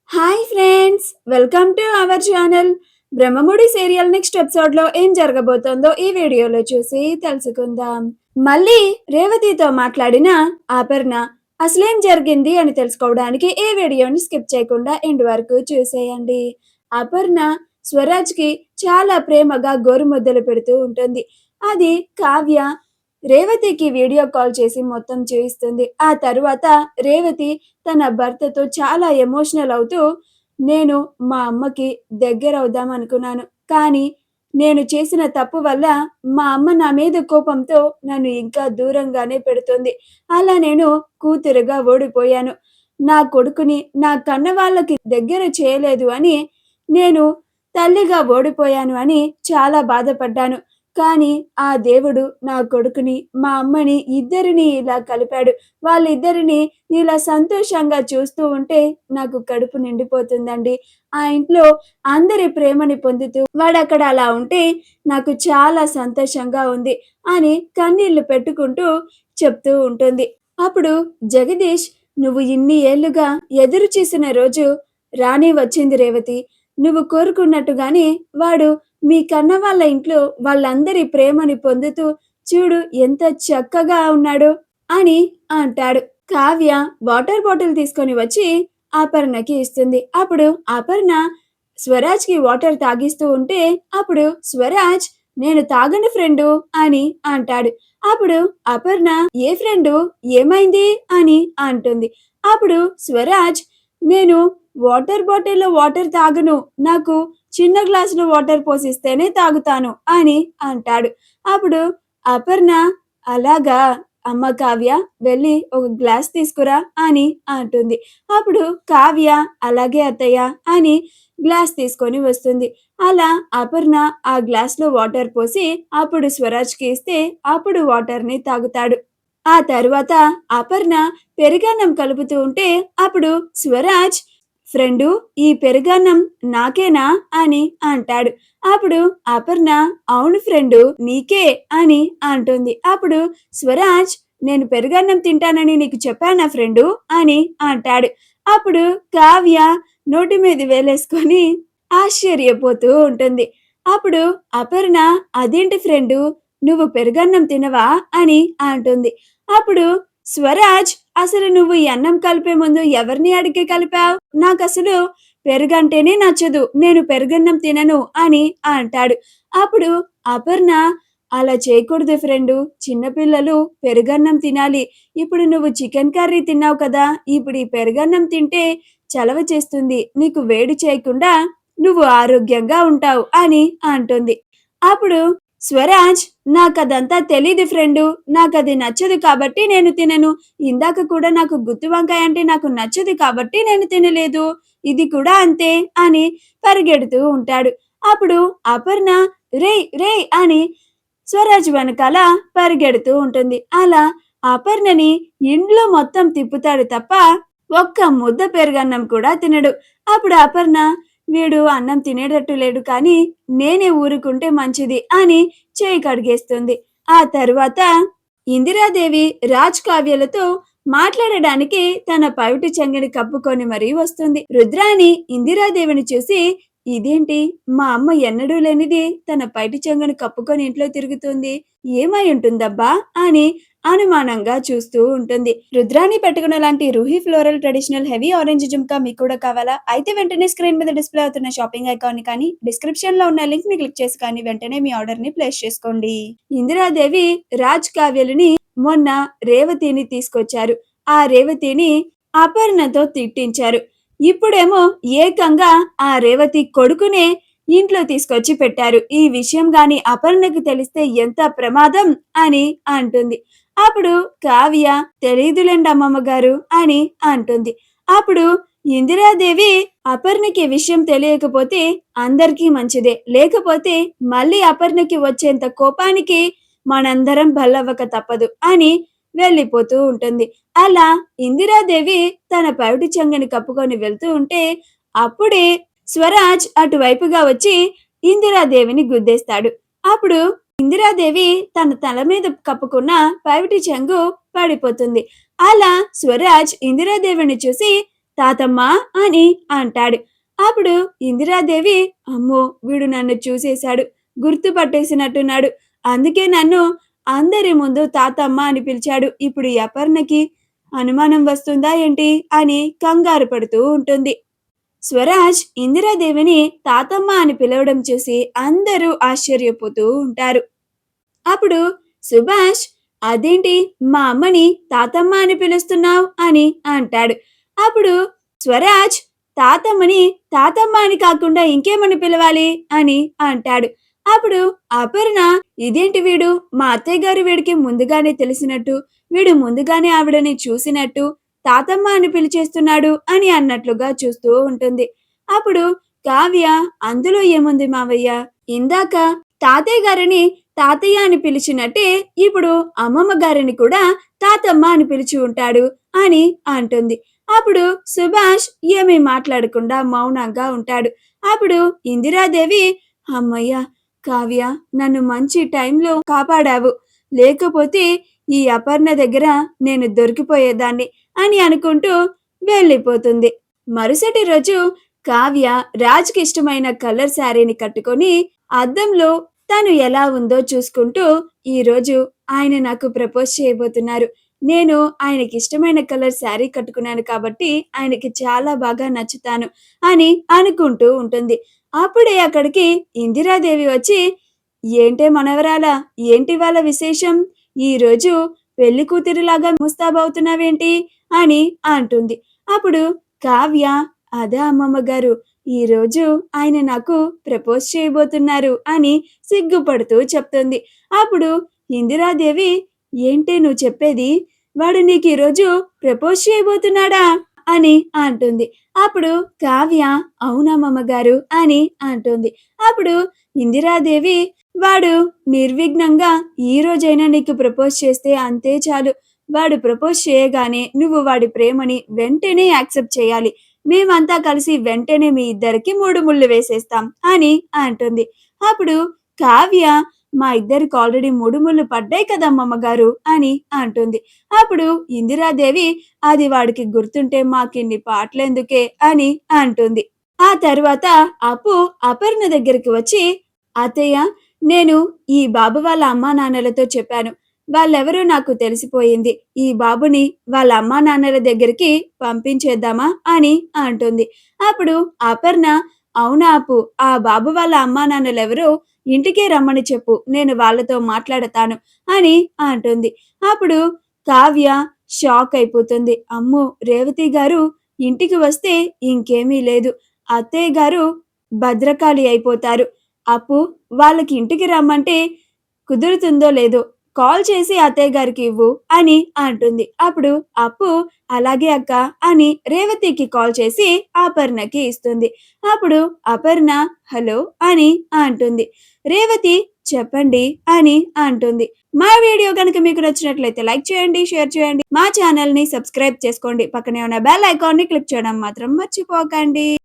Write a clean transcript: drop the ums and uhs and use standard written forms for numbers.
Hi friends, welcome to our channel. Brahmamudi serial next episode లో ఏం జరగబోతోందో ఈ వీడియోలో చూసి తెలుసుకుందాం. మళ్ళీ రేవతితో మాట్లాడిన ఆపర్ణ అసలేం జరిగింది అని తెలుసుకోవడానికి ఈ వీడియోని స్కిప్ చేయకుండా ఎండ్ వరకు చూసేయండి. అపర్ణ స్వరాజ్ కి చాలా ప్రేమగా గోరుముద్దలు పెడుతూ ఉంటుంది. అది కావ్య రేవతికి వీడియో కాల్ చేసి మొత్తం చూయిస్తుంది. ఆ తరువాత రేవతి తన భర్తతో చాలా ఎమోషనల్ అవుతూ, నేను మా అమ్మకి దగ్గరవుదాం అనుకున్నాను. కానీ నేను చేసిన తప్పు వల్ల మా అమ్మ నా మీద కోపంతో నన్ను ఇంకా దూరంగానే పెడుతుంది. అలా నేను కూతురుగా ఓడిపోయాను. నా కొడుకుని నా కన్నవాళ్ళకి దగ్గర చేయలేదు అని నేను తల్లిగా ఓడిపోయాను అని చాలా బాధపడ్డాను. కానీ ఆ దేవుడు నా కొడుకుని, మా అమ్మని ఇద్దరిని ఇలా కలిపాడు. వాళ్ళిద్దరిని ఇలా సంతోషంగా చూస్తూ ఉంటే నాకు కడుపు నిండిపోతుందండి. ఆ ఇంట్లో అందరి ప్రేమని పొందుతూ వాడక్కడ అలా ఉంటే నాకు చాలా సంతోషంగా ఉంది అని కన్నీళ్లు పెట్టుకుంటూ చెప్తూ ఉంటుంది. అప్పుడు జగదీష్, నువ్వు ఇన్ని ఏళ్లుగా ఎదురు చూసిన రోజు రానే వచ్చింది రేవతి. నువ్వు కోరుకున్నట్టుగానే వాడు మీ కన్న వాళ్ళ ఇంట్లో వాళ్ళందరి ప్రేమని పొందుతూ చూడు ఎంత చక్కగా ఉన్నాడో అని అంటాడు. కావ్య వాటర్ బాటిల్ తీసుకొని వచ్చి అపర్ణకి ఇస్తుంది. అప్పుడు అపర్ణ స్వరాజ్కి వాటర్ తాగిస్తూ ఉంటే అప్పుడు స్వరాజ్, నేను తాగని ఫ్రెండు అని అంటాడు. అప్పుడు అపర్ణ, ఏ ఫ్రెండు, ఏమైంది అని అంటుంది. అప్పుడు స్వరాజ్, నేను వాటర్ బాటిల్లో వాటర్ తాగను, నాకు చిన్న గ్లాసులో వాటర్ పోసిస్తేనే తాగుతాను అని అంటాడు. అప్పుడు అపర్ణ, అలాగా అమ్మ కావ్య, వెళ్ళి ఒక గ్లాస్ తీసుకురా అని అంటుంది. అప్పుడు కావ్య, అలాగే అత్తయ్య అని గ్లాస్ తీసుకొని వస్తుంది. అలా అపర్ణ ఆ గ్లాస్లో వాటర్ పోసి అప్పుడు స్వరాజ్కి ఇస్తే అప్పుడు వాటర్ని తాగుతాడు. ఆ తరువాత అపర్ణ పెరుగన్నం కలుపుతూ ఉంటే అప్పుడు స్వరాజ్, ఫ్రెండు, ఈ పెరుగన్నం నాకేనా అని అంటాడు. అప్పుడు అపర్ణ, అవును ఫ్రెండు, నీకే అని అంటుంది. అప్పుడు స్వరాజ్, నేను పెరుగన్నం తింటానని నీకు చెప్పానా ఫ్రెండు అని అంటాడు. అప్పుడు కావ్య నోటి మీద వేలేసుకొని ఆశ్చర్యపోతూ ఉంటుంది. అప్పుడు అపర్ణ, అదేంటి ఫ్రెండు, నువ్వు పెరుగన్నం తినవా అని అంటుంది. అప్పుడు స్వరాజ్, అసలు నువ్వు ఈ అన్నం కలిపే ముందు ఎవరిని అడిగి కలిపావు? నాకసలు పెరుగంటేనే నచ్చదు, నేను పెరుగన్నం తినను అని అంటాడు. అప్పుడు అపర్ణ, అలా చేయకూడదు ఫ్రెండు, చిన్నపిల్లలు పెరుగన్నం తినాలి. ఇప్పుడు నువ్వు చికెన్ కర్రీ తిన్నావు కదా, ఇప్పుడు ఈ పెరుగన్నం తింటే చలవ చేస్తుంది, నీకు వేడి చేయకుండా నువ్వు ఆరోగ్యంగా ఉంటావు అని అంటుంది. అప్పుడు స్వరాజ్, నాకదంతా తెలీదు ఫ్రెండు, నాకది నచ్చదు కాబట్టి నేను తినను. ఇందాక కూడా నాకు గుత్తి వంకాయ అంటే నాకు నచ్చదు కాబట్టి నేను తినలేదు. ఇది కూడా అంతే అని పరిగెడుతూ ఉంటాడు. అప్పుడు అపర్ణ, రేయ్ రేయ్ అని స్వరాజ్ వెనకాల పరిగెడుతూ ఉంటుంది. అలా అపర్ణని ఇంట్లో మొత్తం తిప్పుతాడు తప్ప ఒక్క ముద్ద పెరుగన్నం కూడా తినడు. అప్పుడు అపర్ణ, వీడు అన్నం తినేటట్టు లేడు, కానీ నేనే ఊరుకుంటే మంచిది అని చేయి కడిగేస్తుంది. ఆ తరువాత ఇందిరాదేవి రాజ్ కావ్యలతో మాట్లాడడానికి తన పైటి చెంగిని కప్పుకొని మరీ వస్తుంది. రుద్రాణి ఇందిరాదేవిని చూసి, ఇదేంటి, మా అమ్మ ఎన్నడూ లేనిది తన పైటి చెంగును కప్పుకొని ఇంట్లో తిరుగుతుంది, ఏమై ఉంటుందబ్బా అని అనుమానంగా చూస్తూ ఉంటుంది. రుద్రాణి పెట్టుకున్న లాంటి Ruhi floral traditional heavy orange జుంకా మీకు కూడా కావాలా? అయితే వెంటనే స్క్రీన్ మీద డిస్ప్లే అవుతున్న షాపింగ్ ఐకాన్ కానీ డిస్క్రిప్షన్ లో ఉన్న లింక్ ని క్లిక్ చేసి కానీ వెంటనే మీ ఆర్డర్ ని ప్లేస్ చేసుకోండి. ఇందిరాదేవి రాజ్ కావ్యలని మొన్న రేవతిని తీసుకొచ్చారు. ఆ రేవతిని అపర్ణతో తిట్టించారు. ఇప్పుడేమో ఏకంగా ఆ రేవతి కొడుకునే ఇంట్లో తీసుకొచ్చి పెట్టారు. ఈ విషయం గాని అపర్ణకి తెలిస్తే ఎంత ప్రమాదం అని అంటుంది. అప్పుడు కావ్య, తెలీదులేండి అమ్మమ్మ గారు అని అంటుంది. అప్పుడు ఇందిరాదేవి, అపర్ణకి విషయం తెలియకపోతే అందరికీ మంచిదే, లేకపోతే మళ్ళీ అపర్ణకి వచ్చేంత కోపానికి మనందరం బల్లవ్వక తప్పదు అని వెళ్ళిపోతూ ఉంటుంది. అలా ఇందిరాదేవి తన పైటి చెంగని కప్పుకొని వెళ్తూ ఉంటే అప్పుడే స్వరాజ్ అటువైపుగా వచ్చి ఇందిరాదేవిని గుద్దేస్తాడు. అప్పుడు ఇందిరాదేవి తన తల మీద కప్పుకున్న పైటి చెంగు పడిపోతుంది. అలా స్వరాజ్ ఇందిరాదేవిని చూసి తాతమ్మ అని అంటాడు. అప్పుడు ఇందిరాదేవి, అమ్మో వీడు నన్ను చూసేశాడు, గుర్తుపట్టేసినట్టున్నాడు, అందుకే నన్ను అందరి ముందు తాతమ్మ అని పిలిచాడు, ఇప్పుడు ఈ అపర్ణకి అనుమానం వస్తుందా ఏంటి అని కంగారు పడుతూ ఉంటుంది. స్వరాజ్ ఇందిరాదేవిని తాతమ్మ అని పిలవడం చూసి అందరూ ఆశ్చర్యపోతూ ఉంటారు. అప్పుడు సుభాష్, అదేంటి మా అమ్మని తాతమ్మ అని పిలుస్తున్నావు అని అంటాడు. అప్పుడు స్వరాజ్, తాతమ్మని తాతమ్మ అని కాకుండా ఇంకేమని పిలవాలి అని అంటాడు. అప్పుడు అపర్ణ, ఇదేంటి వీడు మా అత్తయ్య గారు వీడికి ముందుగానే తెలిసినట్టు, వీడు ముందుగానే ఆవిడని చూసినట్టు తాతమ్మ అని పిలిచేస్తున్నాడు అని అన్నట్లుగా చూస్తూ ఉంటుంది. అప్పుడు కావ్య, అందులో ఏముంది మావయ్య, ఇందాక తాతయ్య గారిని తాతయ్య అని పిలిచినట్టే ఇప్పుడు అమ్మమ్మ గారిని కూడా తాతమ్మ అని పిలిచి ఉంటాడు అని అంటుంది. అప్పుడు సుభాష్ ఏమీ మాట్లాడకుండా మౌనంగా ఉంటాడు. అప్పుడు ఇందిరాదేవి, అమ్మయ్య కావ్య, నన్ను మంచి టైంలో కాపాడావు, లేకపోతే ఈ అపర్ణ దగ్గర నేను దొరికిపోయేదాన్ని అని అనుకుంటూ వెళ్ళిపోతుంది. మరుసటి రోజు కావ్య రాజ్కి ఇష్టమైన కలర్ శారీని కట్టుకొని అద్దంలో తను ఎలా ఉందో చూసుకుంటూ, ఈరోజు ఆయన నాకు ప్రపోజ్ చేయబోతున్నారు, నేను ఆయనకి ఇష్టమైన కలర్ శారీ కట్టుకున్నాను కాబట్టి ఆయనకి చాలా బాగా నచ్చుతాను అని అనుకుంటూ ఉంటుంది. అప్పుడే అక్కడికి ఇందిరాదేవి వచ్చి, ఏంటే మనవరాలా, ఏంటి వాళ్ళ విశేషం, ఈరోజు పెళ్లి కూతురిలాగా ముస్తాబవుతున్నావేంటి అని అంటుంది. అప్పుడు కావ్య, అదే అమ్మమ్మ గారు, ఈరోజు ఆయన నాకు ప్రపోజ్ చేయబోతున్నారు అని సిగ్గుపడుతూ చెప్తుంది. అప్పుడు ఇందిరాదేవి, ఏంటి నువ్వు చెప్పేది, వాడు నీకు ఈరోజు ప్రపోజ్ చేయబోతున్నాడా అని అంటుంది. అప్పుడు కావ్య, అవునమ్మమ్మ గారు అని అంటుంది. అప్పుడు ఇందిరాదేవి, వాడు నిర్విఘ్నంగా ఈ రోజైనా నీకు ప్రపోజ్ చేస్తే అంతే చాలు, వాడు ప్రపోజ్ చేయగానే నువ్వు వాడి ప్రేమని వెంటనే యాక్సెప్ట్ చేయాలి, మేమంతా కలిసి వెంటనే మీ ఇద్దరికి 3 ముళ్ళు వేసేస్తాం అని అంటుంది. అప్పుడు కావ్య, మా ఇద్దరికి ఆల్రెడీ 3 ముళ్ళు పడ్డాయి కదమ్మమ్మ గారు అని అంటుంది. అప్పుడు ఇందిరాదేవి, అది వాడికి గుర్తుంటే మాకిన్ని పాటలెందుకే అని అంటుంది. ఆ తర్వాత అప్పు అపర్ణ దగ్గరికి వచ్చి, అత్తయ్య, నేను ఈ బాబు వాళ్ళ అమ్మా నాన్నలతో చెప్పాను, వాళ్ళెవరో నాకు తెలిసిపోయింది, ఈ బాబుని వాళ్ళ అమ్మా నాన్నల దగ్గరికి పంపించేద్దామా అని అంటుంది. అప్పుడు అపర్ణ, అవునా అప్పు, ఆ బాబు వాళ్ళ అమ్మా నాన్నలెవరో ఇంటికే రమ్మని చెప్పు, నేను వాళ్ళతో మాట్లాడతాను అని అంటుంది. అప్పుడు కావ్య షాక్ అయిపోతుంది. అమ్మో, రేవతి గారు ఇంటికి వస్తే ఇంకేమీ లేదు, అత్తయ్య గారు భద్రకాళి అయిపోతారు, అప్పు వాళ్ళకి ఇంటికి రమ్మంటే కుదురుతుందో లేదో కాల్ చేసి అత్తయ్య గారికి ఇవ్వు అని అంటుంది. అప్పుడు అప్పు, అలాగే అక్క అని రేవతికి కాల్ చేసి అపర్ణకి ఇస్తుంది. అప్పుడు అపర్ణ, హలో అని అంటుంది. రేవతి, చెప్పండి అని అంటుంది. మా వీడియో కనుక మీకు నచ్చినట్లయితే లైక్ చేయండి, షేర్ చేయండి, మా ఛానల్ ని సబ్స్క్రైబ్ చేసుకోండి, పక్కనే ఉన్న బెల్ ఐకాన్ ని క్లిక్ చేయడం మాత్రం మర్చిపోకండి.